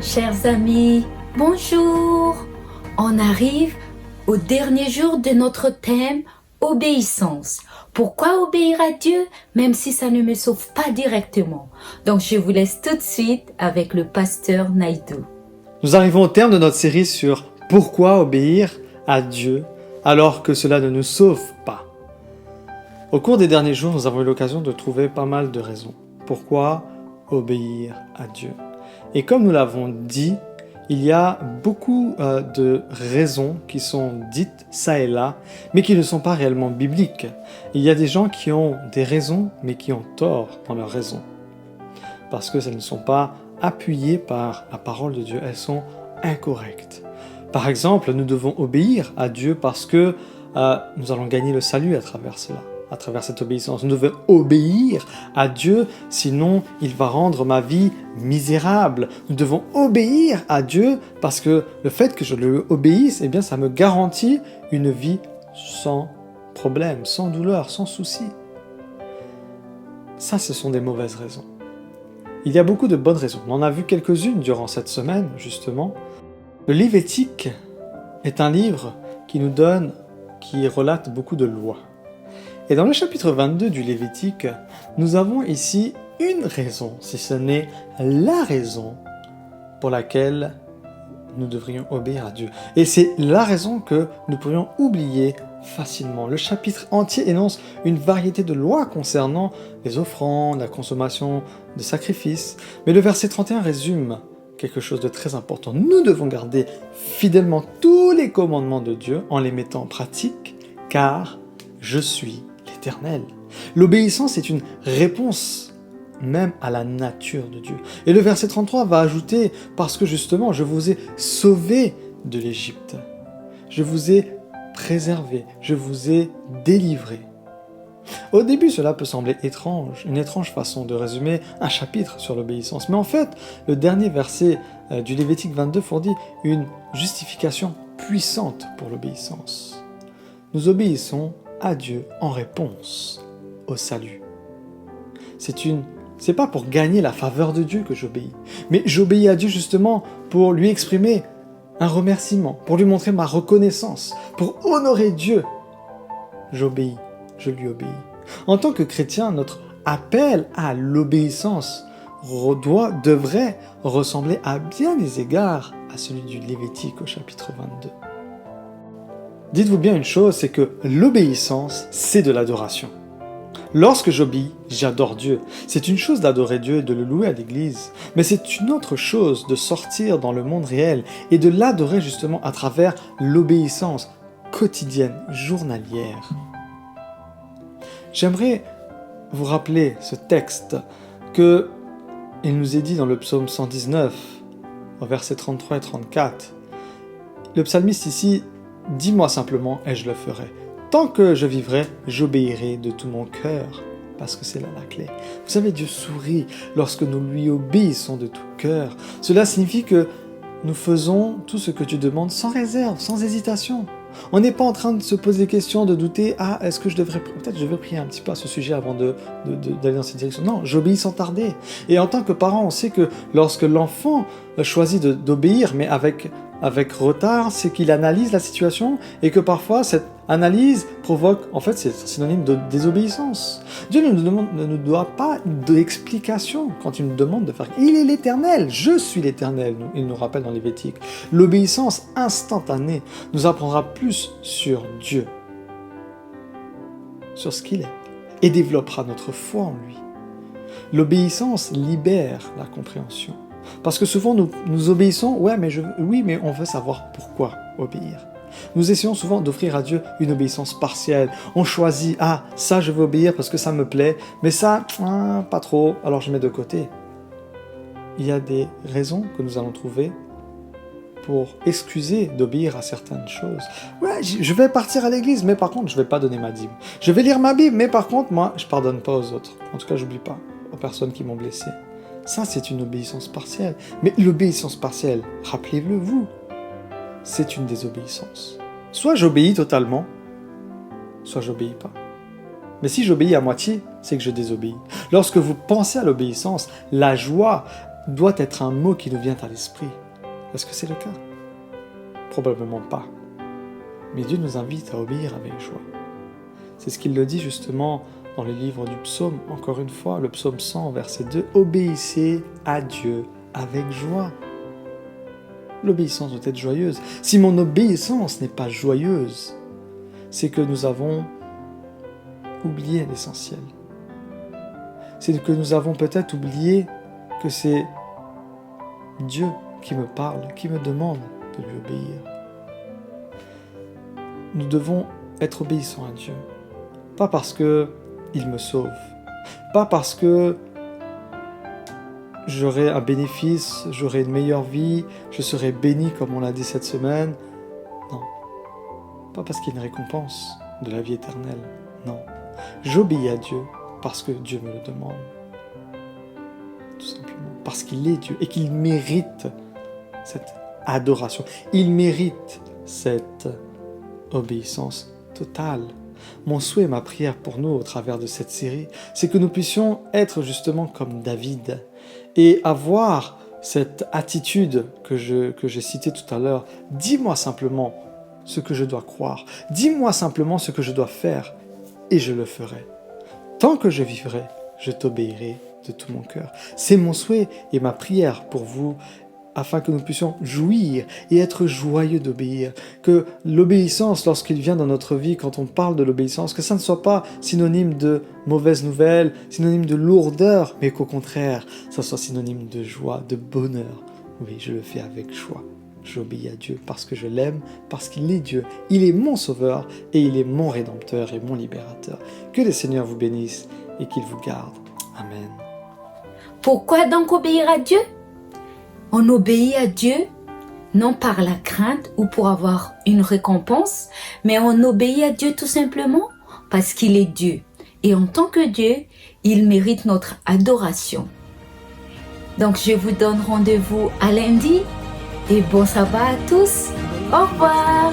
Chers amis, bonjour. On arrive au dernier jour de notre thème obéissance. Pourquoi obéir à Dieu même si ça ne me sauve pas directement? Donc je vous laisse tout de suite avec le pasteur Naïdou. Nous arrivons au terme de notre série sur pourquoi obéir à Dieu alors que cela ne nous sauve pas. Au cours des derniers jours, nous avons eu l'occasion de trouver pas mal de raisons. Pourquoi obéir à Dieu? Et comme nous l'avons dit, il y a beaucoup de raisons qui sont dites ça et là, mais qui ne sont pas réellement bibliques. Il y a des gens qui ont des raisons, mais qui ont tort dans leurs raisons. Parce que elles ne sont pas appuyées par la parole de Dieu, elles sont incorrectes. Par exemple, nous devons obéir à Dieu parce que nous allons gagner le salut à travers cela. À travers cette obéissance. Nous devons obéir à Dieu, sinon il va rendre ma vie misérable. Nous devons obéir à Dieu parce que le fait que je lui obéisse, eh bien, ça me garantit une vie sans problème, sans douleur, sans souci. Ça, ce sont des mauvaises raisons. Il y a beaucoup de bonnes raisons. On en a vu quelques-unes durant cette semaine, justement. Le livre éthique est un livre qui relate beaucoup de lois. Et dans le chapitre 22 du Lévitique, nous avons ici une raison, si ce n'est la raison pour laquelle nous devrions obéir à Dieu. Et c'est la raison que nous pourrions oublier facilement. Le chapitre entier énonce une variété de lois concernant les offrandes, la consommation de sacrifices. Mais le verset 31 résume quelque chose de très important. Nous devons garder fidèlement tous les commandements de Dieu en les mettant en pratique, car je suis l'Éternel. L'obéissance est une réponse même à la nature de Dieu. Et le verset 33 va ajouter, parce que justement, je vous ai sauvé de l'Égypte. Je vous ai préservé, je vous ai délivré. Au début, cela peut sembler étrange, une étrange façon de résumer un chapitre sur l'obéissance. Mais en fait, le dernier verset du Lévitique 22 fournit une justification puissante pour l'obéissance. Nous obéissons à Dieu en réponse au salut. C'est pas pour gagner la faveur de Dieu que j'obéis, mais j'obéis à Dieu justement pour lui exprimer un remerciement, pour lui montrer ma reconnaissance, pour honorer Dieu. J'obéis, je lui obéis. En tant que chrétien, notre appel à l'obéissance devrait ressembler à bien des égards à celui du Lévitique au chapitre 22. Dites-vous bien une chose, c'est que l'obéissance, c'est de l'adoration. Lorsque j'obéis, j'adore Dieu. C'est une chose d'adorer Dieu et de le louer à l'église, mais c'est une autre chose de sortir dans le monde réel et de l'adorer justement à travers l'obéissance quotidienne, journalière. J'aimerais vous rappeler ce texte que il nous est dit dans le psaume 119, au versets 33 et 34. Le psalmiste ici: dis-moi simplement et je le ferai. Tant que je vivrai, j'obéirai de tout mon cœur, parce que c'est là la clé. Vous savez, Dieu sourit lorsque nous lui obéissons de tout cœur. Cela signifie que nous faisons tout ce que tu demandes sans réserve, sans hésitation. On n'est pas en train de se poser des questions, de douter, est-ce que peut-être je vais prier un petit peu à ce sujet avant d'aller dans cette direction. Non, j'obéis sans tarder. Et en tant que parent, on sait que lorsque l'enfant choisit d'obéir, mais avec retard, c'est qu'il analyse la situation et que parfois cette analyse provoque, en fait c'est synonyme de désobéissance. Dieu ne nous doit pas d'explication quand il nous demande de faire. Il est l'Éternel, je suis l'Éternel, il nous rappelle dans Lévitique. L'obéissance instantanée nous apprendra plus sur Dieu, sur ce qu'il est, et développera notre foi en lui. L'obéissance libère la compréhension. Parce que souvent nous obéissons, mais on veut savoir pourquoi obéir. Nous essayons souvent d'offrir à Dieu une obéissance partielle. On choisit, ça je veux obéir parce que ça me plaît, mais ça, pas trop, alors je mets de côté. Il y a des raisons que nous allons trouver pour excuser d'obéir à certaines choses. Je vais partir à l'église, mais par contre, je vais pas donner ma dîme. Je vais lire ma Bible, mais par contre, moi, je pardonne pas aux autres. En tout cas, j'oublie pas aux personnes qui m'ont blessé. Ça, c'est une obéissance partielle. Mais l'obéissance partielle, rappelez-le vous, c'est une désobéissance. Soit j'obéis totalement, soit j'obéis pas. Mais si j'obéis à moitié, c'est que je désobéis. Lorsque vous pensez à l'obéissance, la joie doit être un mot qui nous vient à l'esprit. Est-ce que c'est le cas? Probablement pas. Mais Dieu nous invite à obéir avec joie. C'est ce qu'il le dit justement dans le livre du psaume, encore une fois, le psaume 100, verset 2, « Obéissez à Dieu avec joie ». L'obéissance doit être joyeuse. Si mon obéissance n'est pas joyeuse, c'est que nous avons oublié l'essentiel. C'est que nous avons peut-être oublié que c'est Dieu qui me parle, qui me demande de lui obéir. Nous devons être obéissants à Dieu. Pas parce qu'il me sauve, pas parce que j'aurai un bénéfice, j'aurai une meilleure vie, je serai béni comme on l'a dit cette semaine. Non, pas parce qu'il y a une récompense de la vie éternelle. Non, j'obéis à Dieu parce que Dieu me le demande. Tout simplement, parce qu'il est Dieu et qu'il mérite cette adoration. Il mérite cette obéissance totale. Mon souhait, ma prière pour nous au travers de cette série, c'est que nous puissions être justement comme David et avoir cette attitude que j'ai citée tout à l'heure. Dis-moi simplement ce que je dois croire. Dis-moi simplement ce que je dois faire et je le ferai. Tant que je vivrai, je t'obéirai de tout mon cœur. C'est mon souhait et ma prière pour vous, afin que nous puissions jouir et être joyeux d'obéir. Que l'obéissance, lorsqu'il vient dans notre vie, quand on parle de l'obéissance, que ça ne soit pas synonyme de mauvaises nouvelles, synonyme de lourdeur, mais qu'au contraire, ça soit synonyme de joie, de bonheur. Oui, je le fais avec joie. J'obéis à Dieu parce que je l'aime, parce qu'il est Dieu. Il est mon sauveur et il est mon rédempteur et mon libérateur. Que le Seigneur vous bénisse et qu'il vous garde. Amen. Pourquoi donc obéir à Dieu? On obéit à Dieu non par la crainte ou pour avoir une récompense, mais on obéit à Dieu tout simplement parce qu'il est Dieu. Et en tant que Dieu, il mérite notre adoration. Donc je vous donne rendez-vous à lundi et bon sabbat à tous. Au revoir.